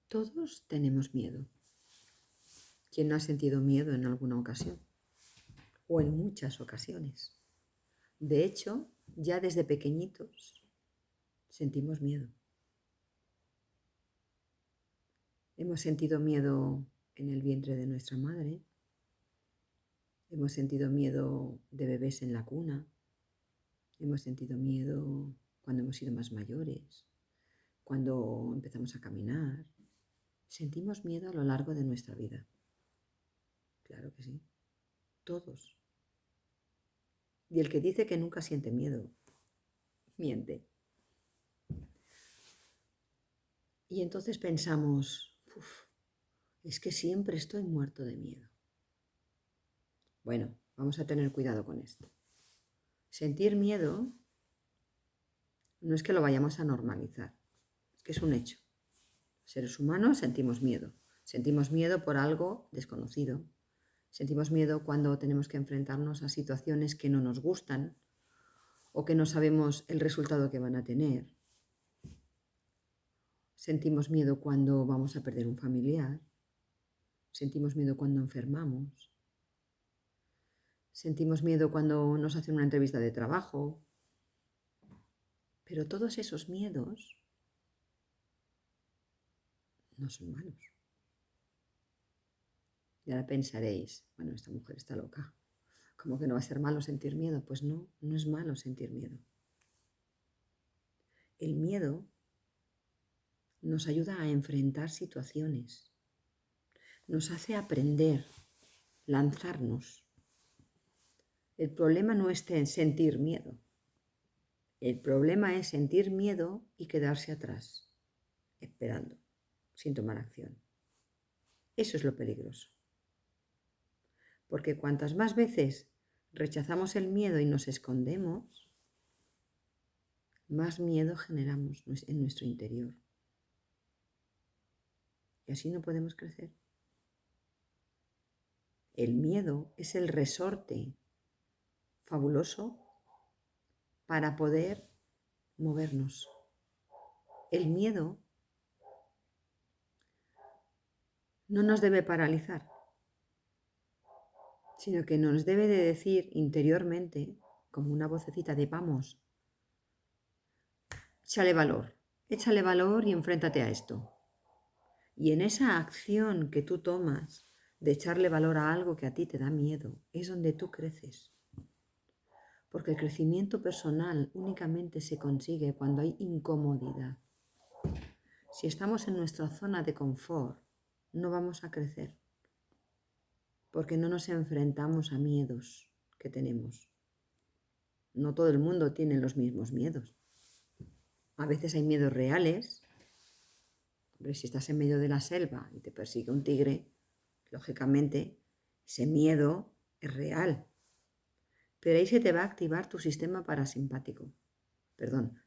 Todos tenemos miedo. ¿Quién no ha sentido miedo en alguna ocasión? O en muchas ocasiones. De hecho, ya desde pequeñitos sentimos miedo. Hemos sentido miedo en el vientre de nuestra madre. Hemos sentido miedo de bebés en la cuna. Hemos sentido miedo cuando hemos sido más mayores, cuando empezamos a caminar. Sentimos miedo a lo largo de nuestra vida. Claro que sí. Todos. Y el que dice que nunca siente miedo, miente. Y entonces pensamos, es que siempre estoy muerto de miedo. Bueno, vamos a tener cuidado con esto. Sentir miedo no es que lo vayamos a normalizar, es que es un hecho. Seres humanos sentimos miedo. Sentimos miedo por algo desconocido. Sentimos miedo cuando tenemos que enfrentarnos a situaciones que no nos gustan o que no sabemos el resultado que van a tener. Sentimos miedo cuando vamos a perder un familiar. Sentimos miedo cuando enfermamos. Sentimos miedo cuando nos hacen una entrevista de trabajo. Pero todos esos miedos no son malos. Y ahora pensaréis, bueno, esta mujer está loca. ¿Cómo que no va a ser malo sentir miedo? Pues no, no es malo sentir miedo. El miedo nos ayuda a enfrentar situaciones. Nos hace aprender, lanzarnos. El problema no es en sentir miedo. El problema es sentir miedo y quedarse atrás, esperando, sin tomar acción. Eso es lo peligroso. Porque cuantas más veces rechazamos el miedo y nos escondemos, más miedo generamos en nuestro interior. Y así no podemos crecer. El miedo es el resorte fabuloso para poder movernos. El miedo no nos debe paralizar, sino que nos debe de decir interiormente, como una vocecita de vamos, échale valor y enfréntate a esto. Y en esa acción que tú tomas de echarle valor a algo que a ti te da miedo, es donde tú creces. Porque el crecimiento personal únicamente se consigue cuando hay incomodidad. Si estamos en nuestra zona de confort, no vamos a crecer. Porque no nos enfrentamos a miedos que tenemos. No todo el mundo tiene los mismos miedos. A veces hay miedos reales. Hombre, si estás en medio de la selva y te persigue un tigre, lógicamente ese miedo es real. Pero ahí se te va a activar tu sistema parasimpático.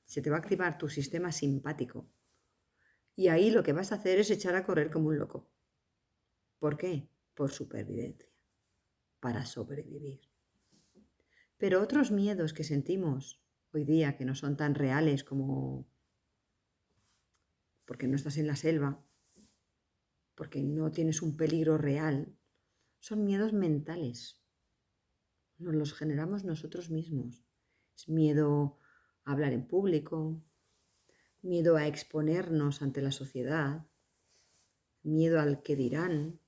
Se te va a activar tu sistema simpático. Y ahí lo que vas a hacer es echar a correr como un loco. ¿Por qué? Por supervivencia. Para sobrevivir. Pero otros miedos que sentimos hoy día, que no son tan reales como porque no estás en la selva, porque no tienes un peligro real, son miedos mentales. Nos los generamos nosotros mismos. Es miedo a hablar en público, miedo a exponernos ante la sociedad, miedo al que dirán,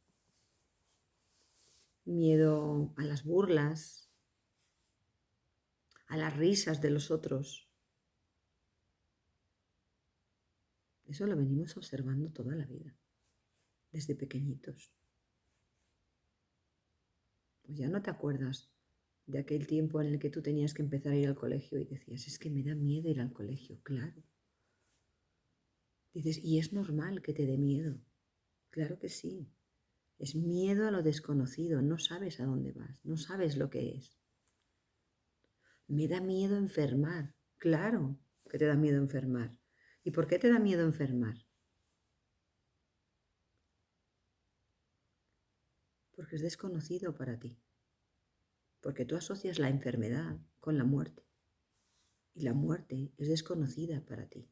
miedo a las burlas, a las risas de los otros. Eso lo venimos observando toda la vida, desde pequeñitos. Pues ya no te acuerdas de aquel tiempo en el que tú tenías que empezar a ir al colegio y decías, es que me da miedo ir al colegio, claro. Dices, y es normal que te dé miedo. Claro que sí. Es miedo a lo desconocido, no sabes a dónde vas, no sabes lo que es. Me da miedo enfermar. Claro que te da miedo enfermar. ¿Y por qué te da miedo enfermar? Porque es desconocido para ti. Porque tú asocias la enfermedad con la muerte. Y la muerte es desconocida para ti.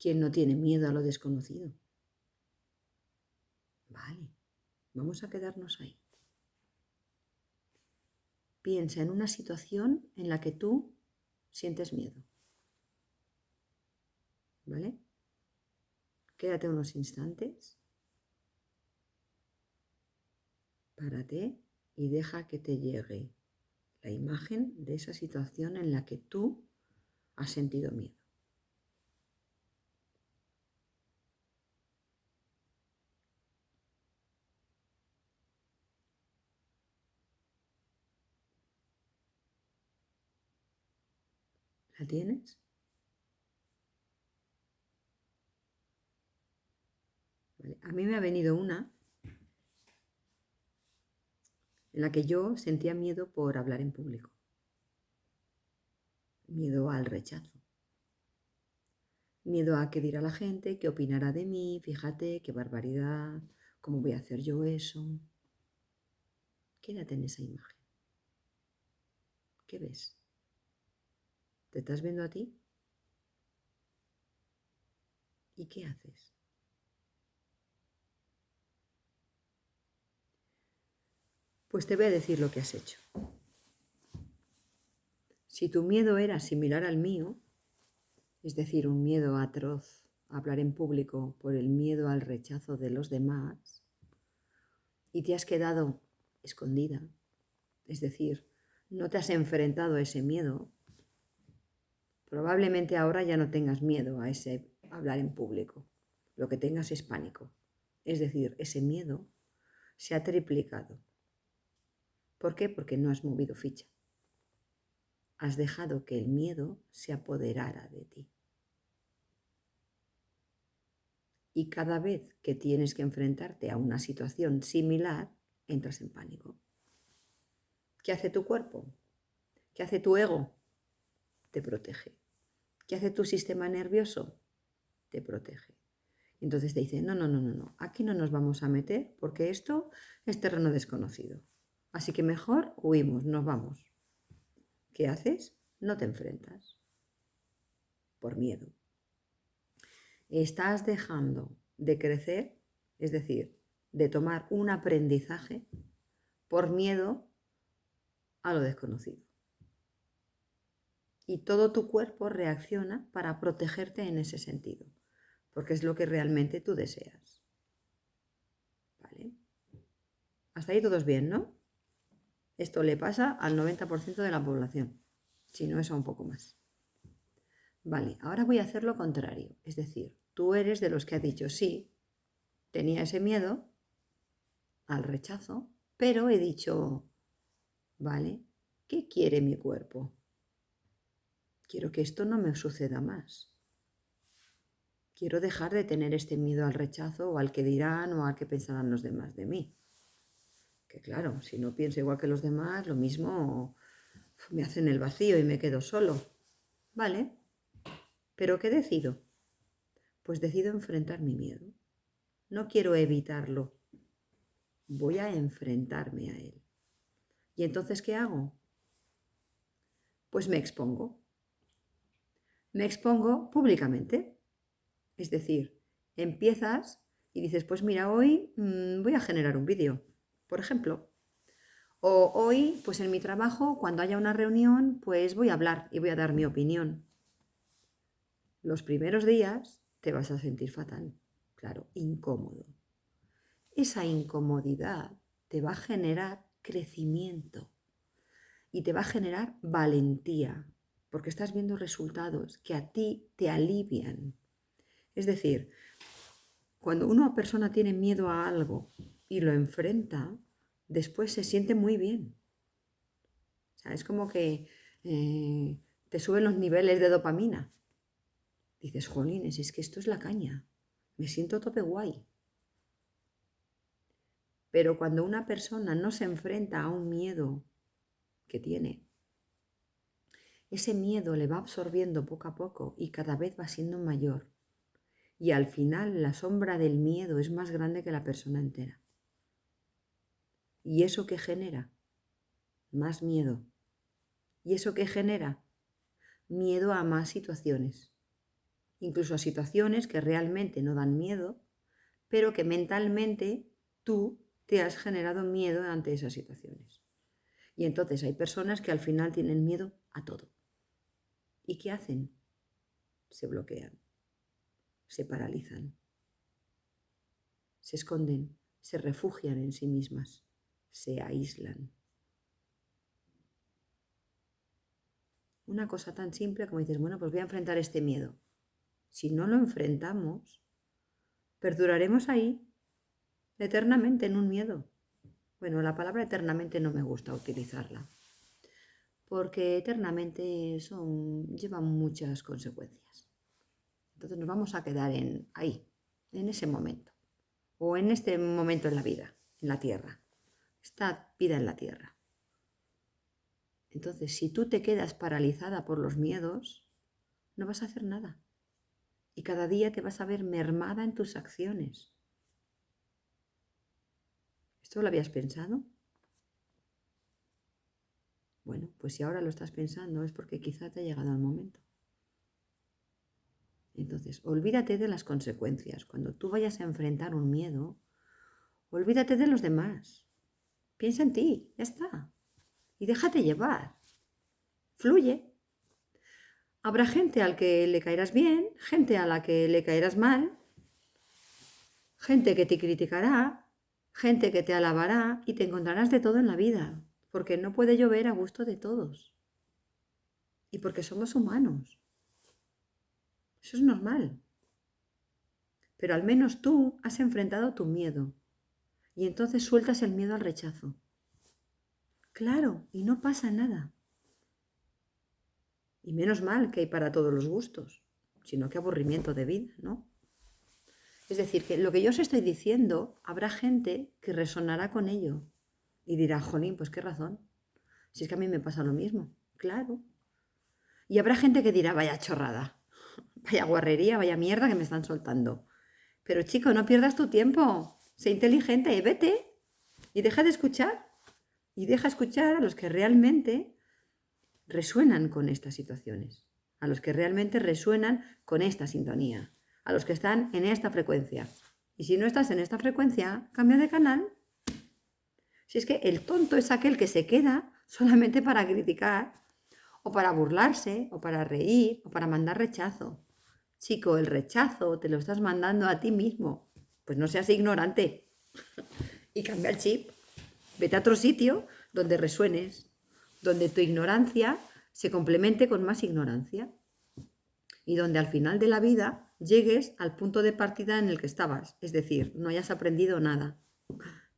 ¿Quién no tiene miedo a lo desconocido? Vale, vamos a quedarnos ahí. Piensa en una situación en la que tú sientes miedo. ¿Vale? Quédate unos instantes. Párate y deja que te llegue la imagen de esa situación en la que tú has sentido miedo. ¿La tienes? Vale. A mí me ha venido una en la que yo sentía miedo por hablar en público. Miedo al rechazo. Miedo a qué dirá la gente, qué opinará de mí, fíjate, qué barbaridad, cómo voy a hacer yo eso. Quédate en esa imagen. ¿Qué ves? ¿Te estás viendo a ti? ¿Y qué haces? Pues te voy a decir lo que has hecho. Si tu miedo era similar al mío, es decir, un miedo atroz a hablar en público por el miedo al rechazo de los demás, y te has quedado escondida, es decir, no te has enfrentado a ese miedo, probablemente ahora ya no tengas miedo a ese hablar en público. Lo que tengas es pánico. Es decir, ese miedo se ha triplicado. ¿Por qué? Porque no has movido ficha. Has dejado que el miedo se apoderara de ti. Y cada vez que tienes que enfrentarte a una situación similar, entras en pánico. ¿Qué hace tu cuerpo? ¿Qué hace tu ego? Te protege. ¿Qué hace tu sistema nervioso? Te protege. Entonces te dice, no, aquí no nos vamos a meter porque esto es terreno desconocido. Así que mejor huimos, nos vamos. ¿Qué haces? No te enfrentas. Por miedo. Estás dejando de crecer, es decir, de tomar un aprendizaje por miedo a lo desconocido. Y todo tu cuerpo reacciona para protegerte en ese sentido, porque es lo que realmente tú deseas. ¿Vale? Hasta ahí todos bien, ¿no? Esto le pasa al 90% de la población, si no es a un poco más. Vale, ahora voy a hacer lo contrario, es decir, tú eres de los que ha dicho sí, tenía ese miedo al rechazo, pero he dicho, vale, ¿qué quiere mi cuerpo? Quiero que esto no me suceda más. Quiero dejar de tener este miedo al rechazo o al que dirán o al que pensarán los demás de mí. Que claro, si no pienso igual que los demás, lo mismo me hacen el vacío y me quedo solo. ¿Vale? ¿Pero qué decido? Pues decido enfrentar mi miedo. No quiero evitarlo. Voy a enfrentarme a él. ¿Y entonces qué hago? Pues me expongo. Me expongo públicamente. Es decir, empiezas y dices, pues mira, hoy voy a generar un vídeo, por ejemplo. O hoy, pues en mi trabajo, cuando haya una reunión, pues voy a hablar y voy a dar mi opinión. Los primeros días te vas a sentir fatal, claro, incómodo. Esa incomodidad te va a generar crecimiento y te va a generar valentía, porque estás viendo resultados que a ti te alivian. Es decir, cuando una persona tiene miedo a algo y lo enfrenta, después se siente muy bien. O sea, es como que te suben los niveles de dopamina. Dices, jolines, es que esto es la caña. Me siento a tope guay. Pero cuando una persona no se enfrenta a un miedo que tiene, ese miedo le va absorbiendo poco a poco y cada vez va siendo mayor. Y al final la sombra del miedo es más grande que la persona entera. ¿Y eso qué genera? Más miedo. ¿Y eso qué genera? Miedo a más situaciones. incluso a situaciones que realmente no dan miedo, pero que mentalmente tú te has generado miedo ante esas situaciones. Y entonces hay personas que al final tienen miedo a todo. ¿Y qué hacen? Se bloquean, se paralizan, se esconden, se refugian en sí mismas, se aíslan. Una cosa tan simple como dices, bueno, pues voy a enfrentar este miedo. Si no lo enfrentamos, perduraremos ahí eternamente en un miedo. Bueno, la palabra eternamente no me gusta utilizarla, porque eternamente lleva muchas consecuencias. Entonces nos vamos a quedar ahí, en ese momento, o en este momento en la vida, en la tierra, esta vida en la tierra. Entonces, si tú te quedas paralizada por los miedos, no vas a hacer nada. Y cada día te vas a ver mermada en tus acciones. ¿Esto lo habías pensado? Bueno, pues si ahora lo estás pensando es porque quizá te ha llegado el momento. Entonces, olvídate de las consecuencias. Cuando tú vayas a enfrentar un miedo, olvídate de los demás. Piensa en ti, ya está. Y déjate llevar. Fluye. Habrá gente al que le caerás bien, gente a la que le caerás mal, gente que te criticará, gente que te alabará y te encontrarás de todo en la vida, porque no puede llover a gusto de todos. Y porque somos humanos. Eso es normal. Pero al menos tú has enfrentado tu miedo y entonces sueltas el miedo al rechazo. Claro, y no pasa nada. Y menos mal que hay para todos los gustos, sino que aburrimiento de vida, ¿no? Es decir, que lo que yo os estoy diciendo, habrá gente que resonará con ello y dirá, jolín, pues qué razón. Si es que a mí me pasa lo mismo, claro. Y habrá gente que dirá, vaya chorrada, vaya guarrería, vaya mierda que me están soltando. Pero chico, no pierdas tu tiempo, sé inteligente, vete y deja de escuchar. Y deja escuchar a los que realmente resuenan con estas situaciones, a los que realmente resuenan con esta sintonía, a los que están en esta frecuencia. Y si no estás en esta frecuencia, cambia de canal. Si es que el tonto es aquel que se queda solamente para criticar, o para burlarse, o para reír, o para mandar rechazo. Chico, el rechazo te lo estás mandando a ti mismo. Pues no seas ignorante y cambia el chip. Vete a otro sitio donde resuenes, donde tu ignorancia se complemente con más ignorancia y donde al final de la vida llegues al punto de partida en el que estabas, es decir, no hayas aprendido nada.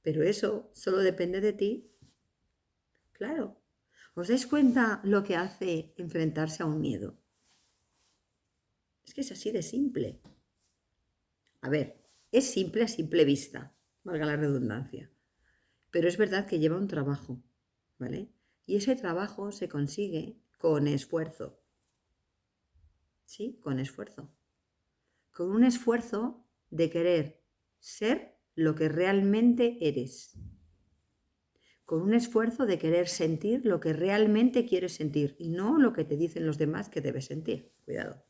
Pero eso solo depende de ti. Claro. ¿Os dais cuenta lo que hace enfrentarse a un miedo? Es que es así de simple. A ver, es simple a simple vista, valga la redundancia. Pero es verdad que lleva un trabajo, ¿vale? Y ese trabajo se consigue con esfuerzo. ¿Sí? Con esfuerzo. Con un esfuerzo de querer ser lo que realmente eres. Con un esfuerzo de querer sentir lo que realmente quieres sentir y no lo que te dicen los demás que debes sentir. Cuidado.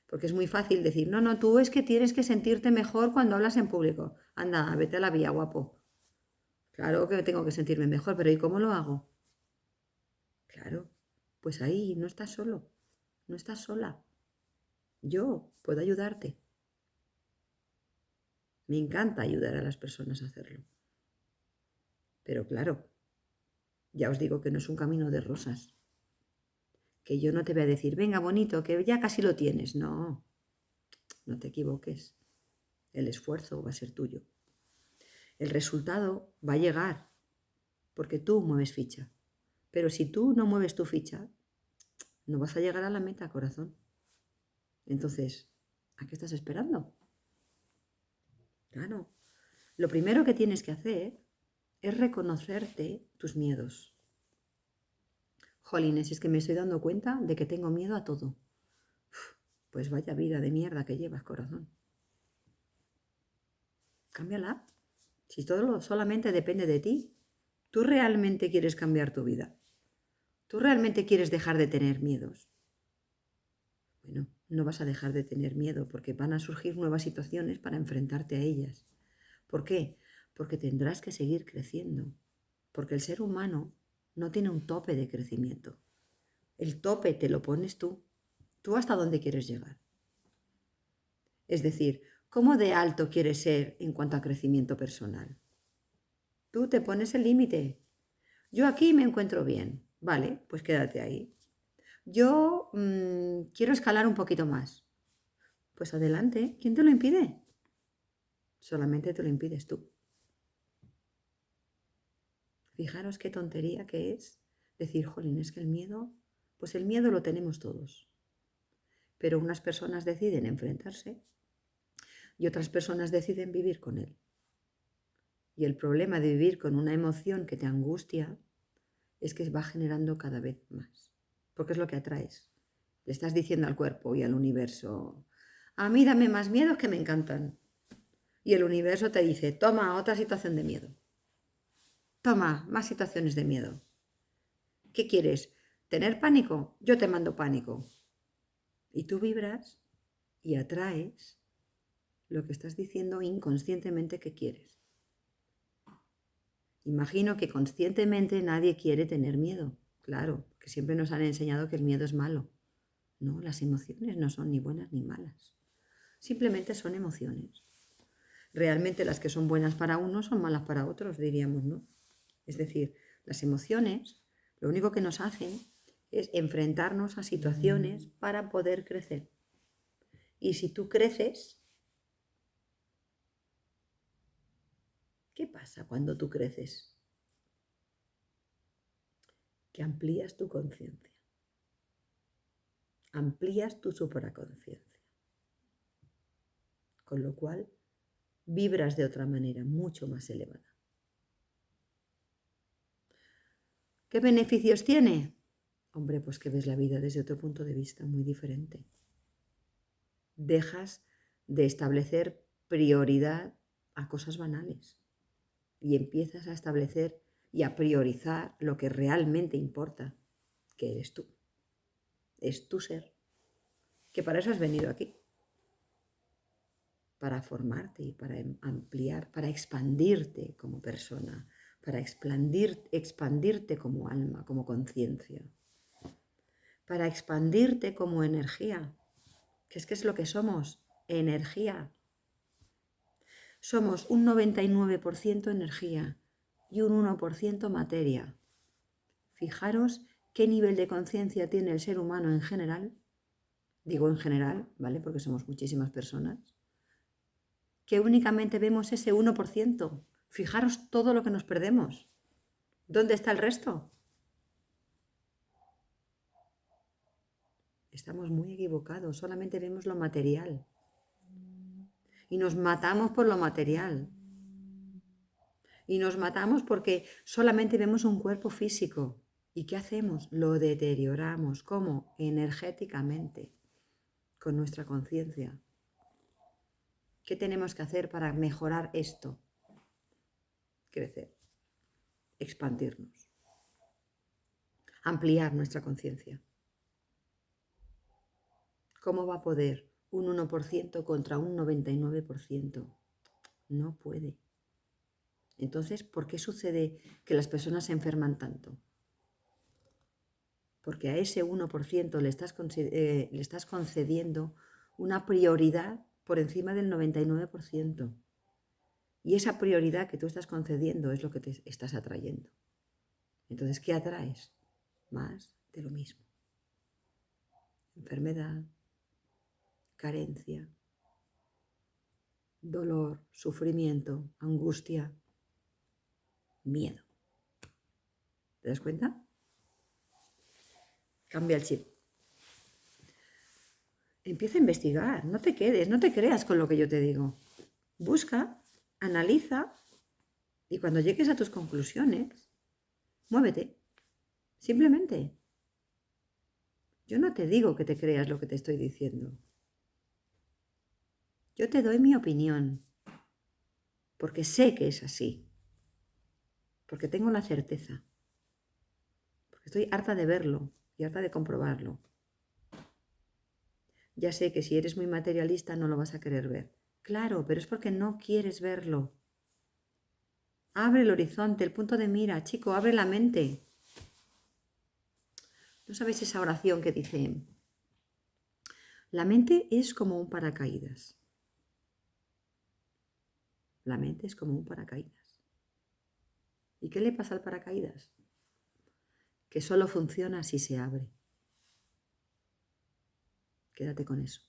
Porque es muy fácil decir, no, no, tú es que tienes que sentirte mejor cuando hablas en público. Anda, vete a la vía, guapo. Claro que tengo que sentirme mejor, pero ¿y cómo lo hago? Claro, pues ahí no estás solo, no estás sola. Yo puedo ayudarte. Me encanta ayudar a las personas a hacerlo. Pero claro, ya os digo que no es un camino de rosas. Que yo no te voy a decir, venga, bonito, que ya casi lo tienes. No, no te equivoques. El esfuerzo va a ser tuyo. El resultado va a llegar porque tú mueves ficha. Pero si tú no mueves tu ficha, no vas a llegar a la meta, corazón. Entonces, ¿a qué estás esperando? Claro. Lo primero que tienes que hacer es reconocerte tus miedos. Jolines, es que me estoy dando cuenta de que tengo miedo a todo. Pues vaya vida de mierda que llevas, corazón. Cámbiala. Si todo solamente depende de ti, tú realmente quieres cambiar tu vida. Tú realmente quieres dejar de tener miedos. no vas a dejar de tener miedo porque van a surgir nuevas situaciones para enfrentarte a ellas. ¿Por qué? Porque tendrás que seguir creciendo. Porque el ser humano no tiene un tope de crecimiento. El tope te lo pones tú. ¿Tú hasta dónde quieres llegar? Es decir, ¿cómo de alto quieres ser en cuanto a crecimiento personal? Tú te pones el límite. Yo aquí me encuentro bien. Vale, pues quédate ahí. Yo quiero escalar un poquito más. Pues adelante. ¿Quién te lo impide? Solamente te lo impides tú. Fijaros qué tontería que es decir, jolín, es que el miedo, pues el miedo lo tenemos todos. Pero unas personas deciden enfrentarse y otras personas deciden vivir con él. Y el problema de vivir con una emoción que te angustia es que va generando cada vez más. Porque es lo que atraes. Le estás diciendo al cuerpo y al universo, a mí dame más miedos que me encantan. Y el universo te dice, toma otra situación de miedo. Toma más situaciones de miedo. ¿Qué quieres? ¿Tener pánico? Yo te mando pánico. Y tú vibras y atraes lo que estás diciendo inconscientemente que quieres. Imagino que conscientemente nadie quiere tener miedo. Claro, que siempre nos han enseñado que el miedo es malo. No, las emociones no son ni buenas ni malas. Simplemente son emociones. Realmente las que son buenas para unos son malas para otros, diríamos, ¿no? Es decir, las emociones lo único que nos hacen es enfrentarnos a situaciones para poder crecer. Y si tú creces, ¿qué pasa cuando tú creces? Que amplías tu conciencia, amplías tu supraconciencia, con lo cual vibras de otra manera mucho más elevada. ¿Qué beneficios tiene? Hombre, pues que ves la vida desde otro punto de vista muy diferente. Dejas de establecer prioridad a cosas banales y empiezas a establecer y a priorizar lo que realmente importa, que eres tú. Es tu ser, que para eso has venido aquí, para formarte y para ampliar, para expandirte como persona, para expandirte como alma, como conciencia, para expandirte como energía, que es lo que somos, energía. Somos un 99% energía y un 1% materia. Fijaros qué nivel de conciencia tiene el ser humano en general. Digo en general, ¿vale? Porque somos muchísimas personas. Que únicamente vemos ese 1%. Fijaros todo lo que nos perdemos. ¿Dónde está el resto? Estamos muy equivocados. Solamente vemos lo material. Y nos matamos por lo material. Y nos matamos porque solamente vemos un cuerpo físico. ¿Y qué hacemos? Lo deterioramos. ¿Cómo? Energéticamente, con nuestra conciencia. ¿Qué tenemos que hacer para mejorar esto? Crecer, expandirnos, ampliar nuestra conciencia. ¿Cómo va a poder un 1% contra un 99%? No puede. Entonces, ¿por qué sucede que las personas se enferman tanto? Porque a ese 1% le estás concediendo una prioridad por encima del 99%. Y esa prioridad que tú estás concediendo es lo que te estás atrayendo. Entonces, ¿qué atraes? Más de lo mismo. Enfermedad, carencia, dolor, sufrimiento, angustia, miedo. ¿Te das cuenta? Cambia el chip. Empieza a investigar, no te quedes, no te creas con lo que yo te digo. Busca, analiza y cuando llegues a tus conclusiones, muévete. Simplemente. Yo no te digo que te creas lo que te estoy diciendo. Yo te doy mi opinión, porque sé que es así, porque tengo la certeza, porque estoy harta de verlo y harta de comprobarlo. Ya sé que si eres muy materialista no lo vas a querer ver. Claro, pero es porque no quieres verlo. Abre el horizonte, el punto de mira, chico, abre la mente. ¿No sabes esa oración que dice, la mente es como un paracaídas? La mente es como un paracaídas. ¿Y qué le pasa al paracaídas? Que solo funciona si se abre. Quédate con eso.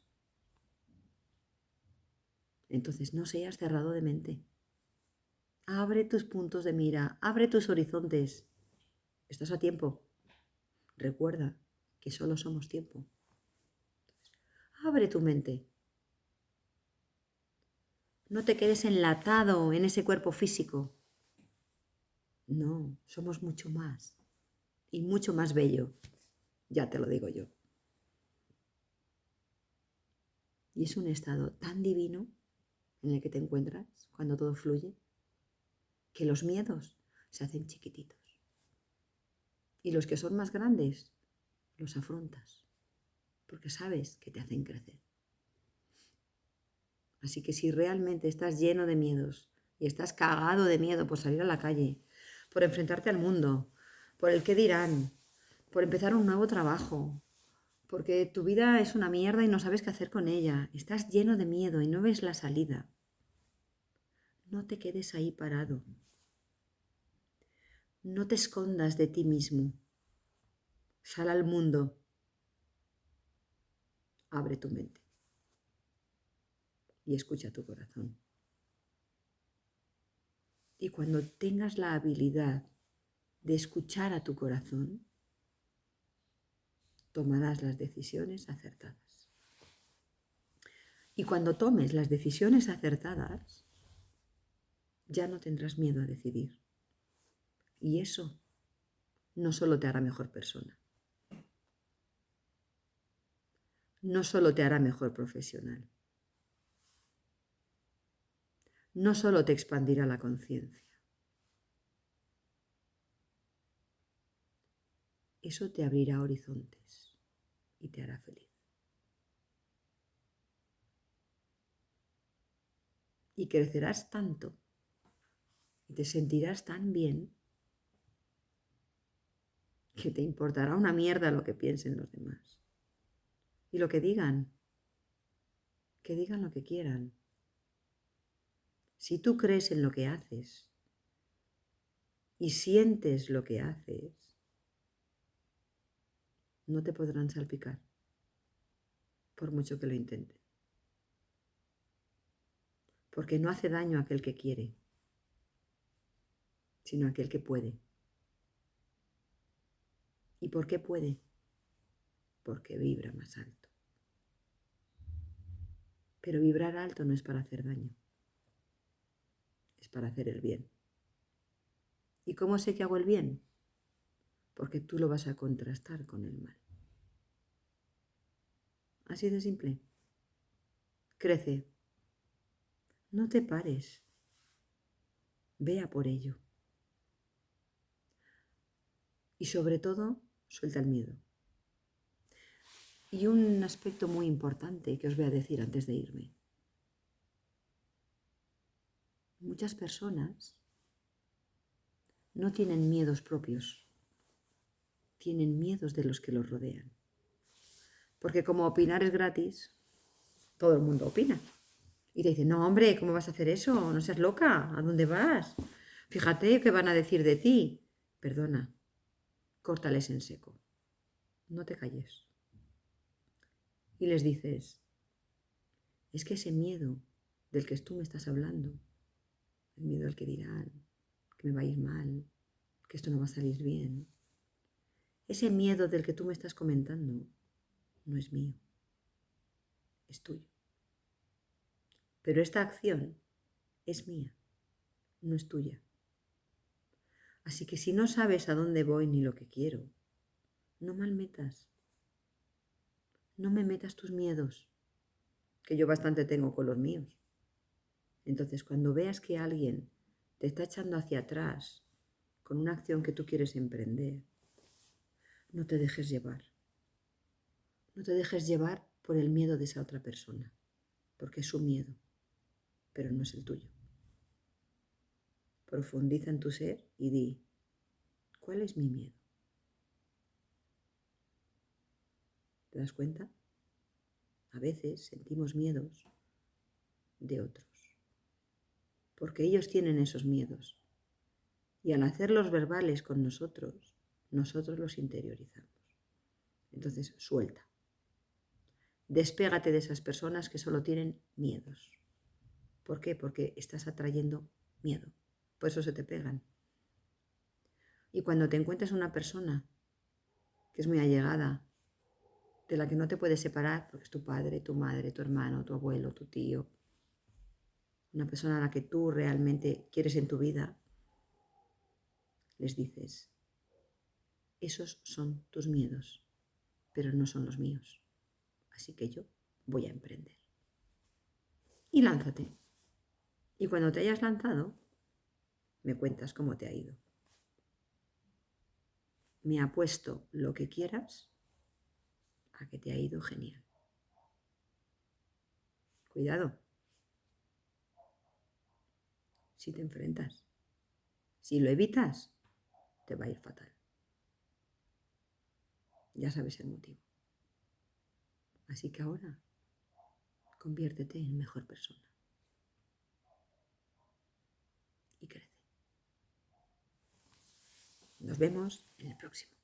Entonces no seas cerrado de mente. Abre tus puntos de mira, abre tus horizontes. Estás a tiempo. Recuerda que solo somos tiempo. Abre tu mente. No te quedes enlatado en ese cuerpo físico. No, somos mucho más. Y mucho más bello. Ya te lo digo yo. Y es un estado tan divino en el que te encuentras cuando todo fluye, que los miedos se hacen chiquititos. Y los que son más grandes, los afrontas, porque sabes que te hacen crecer. Así que si realmente estás lleno de miedos y estás cagado de miedo por salir a la calle, por enfrentarte al mundo, por el qué dirán, por empezar un nuevo trabajo, porque tu vida es una mierda y no sabes qué hacer con ella, estás lleno de miedo y no ves la salida, no te quedes ahí parado. No te escondas de ti mismo. Sal al mundo. Abre tu mente y escucha tu corazón. Y cuando tengas la habilidad de escuchar a tu corazón, tomarás las decisiones acertadas. Y cuando tomes las decisiones acertadas, ya no tendrás miedo a decidir. Y eso no solo te hará mejor persona, no solo te hará mejor profesional, no solo te expandirá la conciencia, eso te abrirá horizontes y te hará feliz. Y crecerás tanto y te sentirás tan bien que te importará una mierda lo que piensen los demás. Y lo que digan lo que quieran. Si tú crees en lo que haces y sientes lo que haces, no te podrán salpicar, por mucho que lo intenten. Porque no hace daño a aquel que quiere, sino a aquel que puede. ¿Y por qué puede? Porque vibra más alto. Pero vibrar alto no es para hacer daño, es para hacer el bien. ¿Y cómo sé que hago el bien? Porque tú lo vas a contrastar con el mal. Así de simple. Crece. No te pares. Vea por ello. Y sobre todo, suelta el miedo. Y un aspecto muy importante que os voy a decir antes de irme. Muchas personas no tienen miedos propios, tienen miedos de los que los rodean. Porque como opinar es gratis, todo el mundo opina. Y te dicen, no hombre, ¿cómo vas a hacer eso? No seas loca, ¿a dónde vas? Fíjate qué van a decir de ti. Perdona, córtales en seco, no te calles. Y les dices, es que ese miedo del que tú me estás hablando, el miedo al que dirán, que me va a ir mal, que esto no va a salir bien, ese miedo del que tú me estás comentando no es mío, es tuyo. Pero esta acción es mía, no es tuya. Así que si no sabes a dónde voy ni lo que quiero, no malmetas. No me metas tus miedos, que yo bastante tengo con los míos. Entonces, cuando veas que alguien te está echando hacia atrás con una acción que tú quieres emprender, no te dejes llevar. No te dejes llevar por el miedo de esa otra persona, porque es su miedo, pero no es el tuyo. Profundiza en tu ser y di, ¿cuál es mi miedo? ¿Te das cuenta? A veces sentimos miedos de otros, porque ellos tienen esos miedos. Y al hacerlos verbales con nosotros, nosotros los interiorizamos. Entonces, suelta. Despégate de esas personas que solo tienen miedos. ¿Por qué? Porque estás atrayendo miedo. Por eso se te pegan. Y cuando te encuentres una persona que es muy allegada, de la que no te puedes separar, porque es tu padre, tu madre, tu hermano, tu abuelo, tu tío, una persona a la que tú realmente quieres en tu vida, les dices, esos son tus miedos, pero no son los míos. Así que yo voy a emprender. Y lánzate. Y cuando te hayas lanzado, me cuentas cómo te ha ido. Me apuesto lo que quieras a que te ha ido genial. Cuidado si te enfrentas. Si lo evitas, te va a ir fatal. Ya sabes el motivo. Así que ahora, conviértete en mejor persona. Y crece. Nos vemos en el próximo.